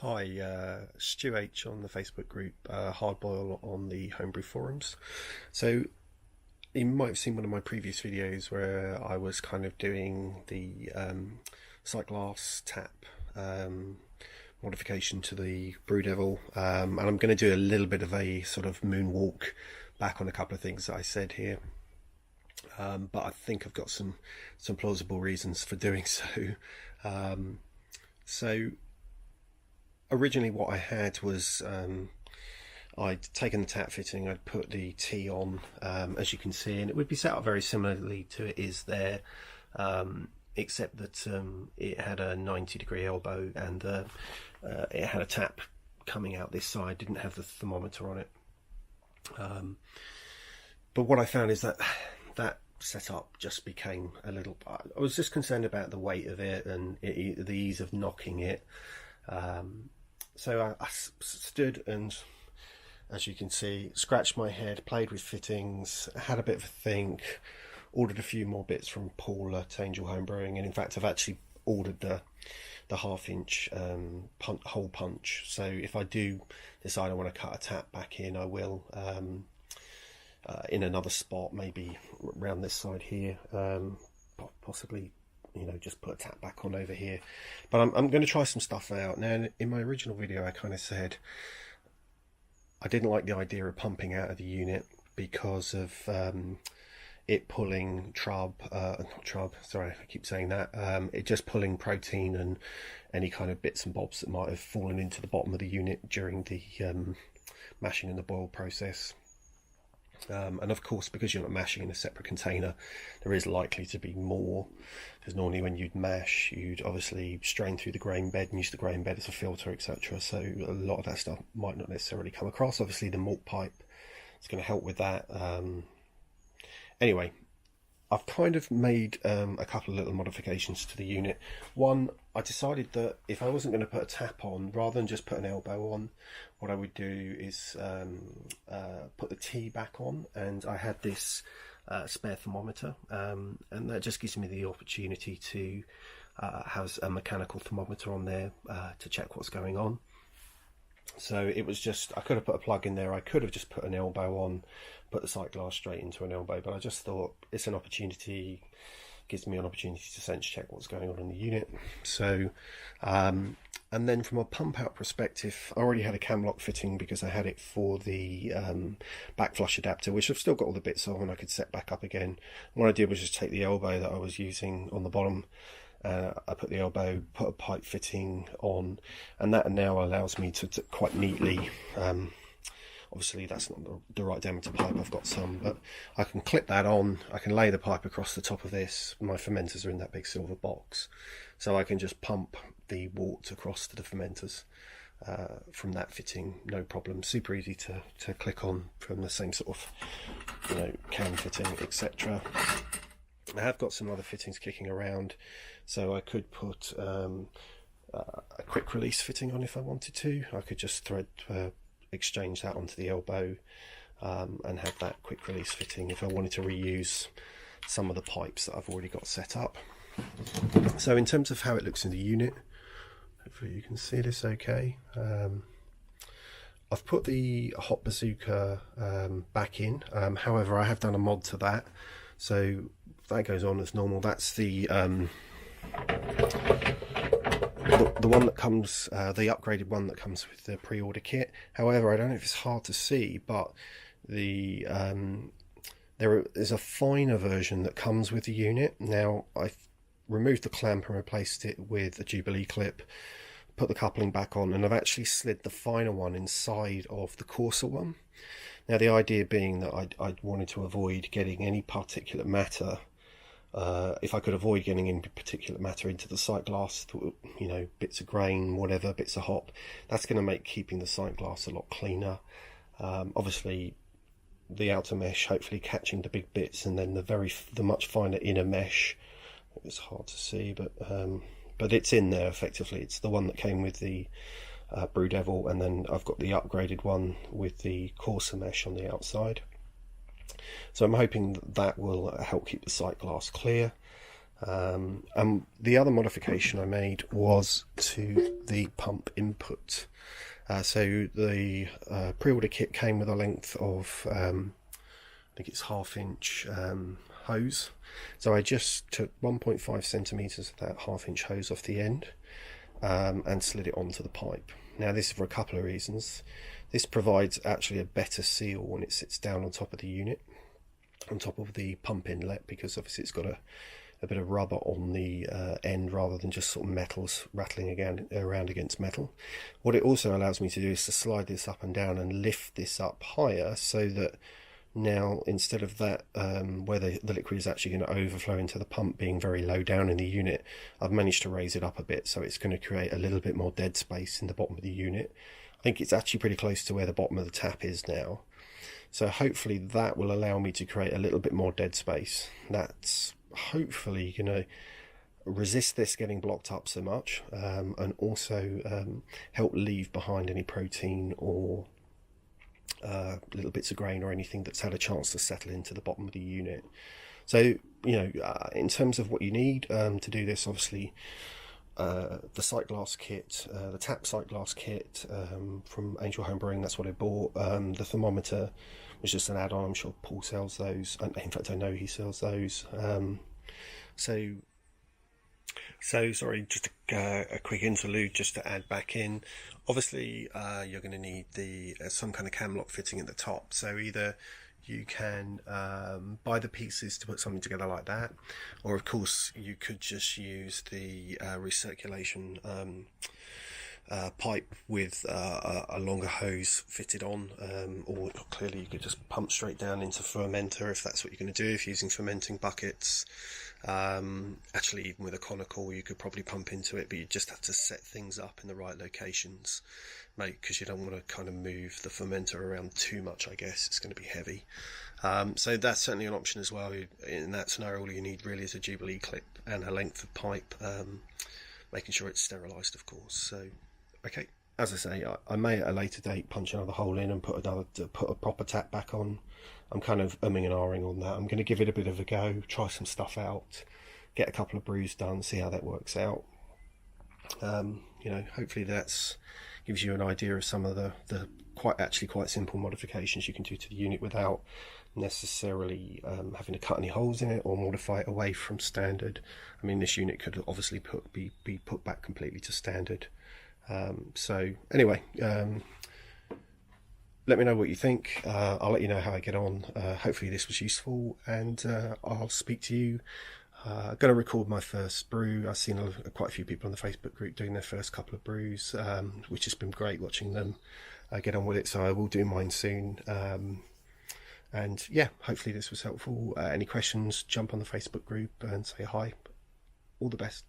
Hi, Stu H on the Facebook group, Hardboil on the Homebrew forums. So you might have seen one of my previous videos where I was kind of doing the Sightglass tap modification to the BrewDevil, and I'm going to do a little bit of a sort of moonwalk back on a couple of things that I said here. But I think I've got some plausible reasons for doing so. So originally what I had was I'd taken the tap fitting, I'd put the T on, as you can see, and it would be set up very similarly to it is there, except that it had a 90-degree elbow and it had a tap coming out this side, didn't have the thermometer on it. But what I found is that setup just became a little... I was just concerned about the weight of it and the ease of knocking it. So I stood and, as you can see, scratched my head, played with fittings, had a bit of a think, ordered a few more bits from Paul at Angel Homebrewing, and in fact I've actually ordered the half-inch hole punch. So if I do decide I want to cut a tap back in, I will, in another spot, maybe around this side here, possibly, you know, just put a tap back on over here. But I'm going to try some stuff out. Now, in my original video, I kind of said I didn't like the idea of pumping out of the unit because of it pulling not trub, sorry, I keep saying that, it just pulling protein and any kind of bits and bobs that might have fallen into the bottom of the unit during the mashing and the boil process. And of course, because you're not mashing in a separate container, there is likely to be more, because normally when you'd mash, you'd obviously strain through the grain bed and use the grain bed as a filter, etc. So a lot of that stuff might not necessarily come across. Obviously the malt pipe is going to help with that. Anyway, I've kind of made a couple of little modifications to the unit. One, I decided that if I wasn't going to put a tap on, rather than just put an elbow on, what I would do is put the T back on, and I had this spare thermometer, and that just gives me the opportunity to have a mechanical thermometer on there to check what's going on. So it was just, I could have put a plug in there, I could have just put an elbow on, put the sight glass straight into an elbow, but I just thought it's an opportunity, gives me an opportunity to sense check what's going on in the unit. So and then from a pump out perspective, I already had a cam lock fitting because I had it for the back flush adapter, which I've still got all the bits of and I could set back up again. And what I did was just take the elbow that I was using on the bottom, I put the elbow, put a pipe fitting on, and that now allows me to quite neatly, obviously that's not the right diameter pipe, I've got some, but I can clip that on, I can lay the pipe across the top of this. My fermenters are in that big silver box, so I can just pump the wort across to the fermenters from that fitting, no problem. Super easy to click on from the same sort of, you know, can fitting, etc. I have got some other fittings kicking around, so I could put a quick release fitting on if I wanted to. I could just thread exchange that onto the elbow and have that quick release fitting if I wanted to reuse some of the pipes that I've already got set up. So in terms of how it looks in the unit, hopefully you can see this okay. I've put the hot bazooka back in, however I have done a mod to that, so that goes on as normal. That's the one that comes, the upgraded one that comes with the pre-order kit. However, I don't know if it's hard to see, but the there is a finer version that comes with the unit. Now I've removed the clamp and replaced it with a Jubilee clip, put the coupling back on, and I've actually slid the finer one inside of the coarser one. Now the idea being that I wanted to avoid getting any particulate matter. If I could avoid getting any particulate matter into the sight glass, you know, bits of grain, whatever, bits of hop, that's going to make keeping the sight glass a lot cleaner. Obviously the outer mesh hopefully catching the big bits, and then the much finer inner mesh. It's hard to see, but it's in there effectively. It's the one that came with the BrewDevil, and then I've got the upgraded one with the coarser mesh on the outside. So I'm hoping that will help keep the sight glass clear. And the other modification I made was to the pump input. So the pre-order kit came with a length of I think it's 1/2 inch hose. So I just took 1.5 centimeters of that 1/2 inch hose off the end and slid it onto the pipe. Now this is for a couple of reasons. This provides actually a better seal when it sits down on top of the unit, on top of the pump inlet, because obviously it's got a bit of rubber on the end rather than just sort of metals rattling again around against metal. What it also allows me to do is to slide this up and down and lift this up higher, so that now instead of that where the liquid is actually going to overflow into the pump being very low down in the unit, I've managed to raise it up a bit, so it's going to create a little bit more dead space in the bottom of the unit. I think it's actually pretty close to where the bottom of the tap is now, so hopefully that will allow me to create a little bit more dead space. That's hopefully going to resist this getting blocked up so much, and also help leave behind any protein or little bits of grain or anything that's had a chance to settle into the bottom of the unit. So, in terms of what you need to do this, obviously the Sightglass kit, the tap Sightglass kit from Angel Homebrewing, that's what I bought. The thermometer was just an add-on. I'm sure Paul sells those. In fact, I know he sells those. So sorry, just a quick interlude just to add back in. Obviously, you're going to need the some kind of cam lock fitting at the top. So either you can buy the pieces to put something together like that, or of course you could just use the recirculation pipe with a longer hose fitted on, or clearly you could just pump straight down into fermenter if that's what you're going to do, if you're using fermenting buckets. Actually, even with a conical you could probably pump into it, but you just have to set things up in the right locations, mate, because you don't want to kind of move the fermenter around too much. I guess it's going to be heavy, so that's certainly an option as well. In that scenario, all you need really is a Jubilee clip and a length of pipe, making sure it's sterilised, of course. So okay, as I say, I may at a later date punch another hole in and put a proper tap back on. I'm kind of umming and ahhing on that. I'm going to give it a bit of a go, try some stuff out, get a couple of brews done, see how that works out. Hopefully that's gives you an idea of some of the quite simple modifications you can do to the unit without necessarily having to cut any holes in it or modify it away from standard. I mean, this unit could obviously be put back completely to standard. So anyway, let me know what you think. I'll let you know how I get on. Hopefully this was useful, and I'll speak to you. I'm going to record my first brew. I've seen quite a few people on the Facebook group doing their first couple of brews, which has been great watching them get on with it. So I will do mine soon. And yeah, hopefully this was helpful. Any questions, jump on the Facebook group and say hi. All the best.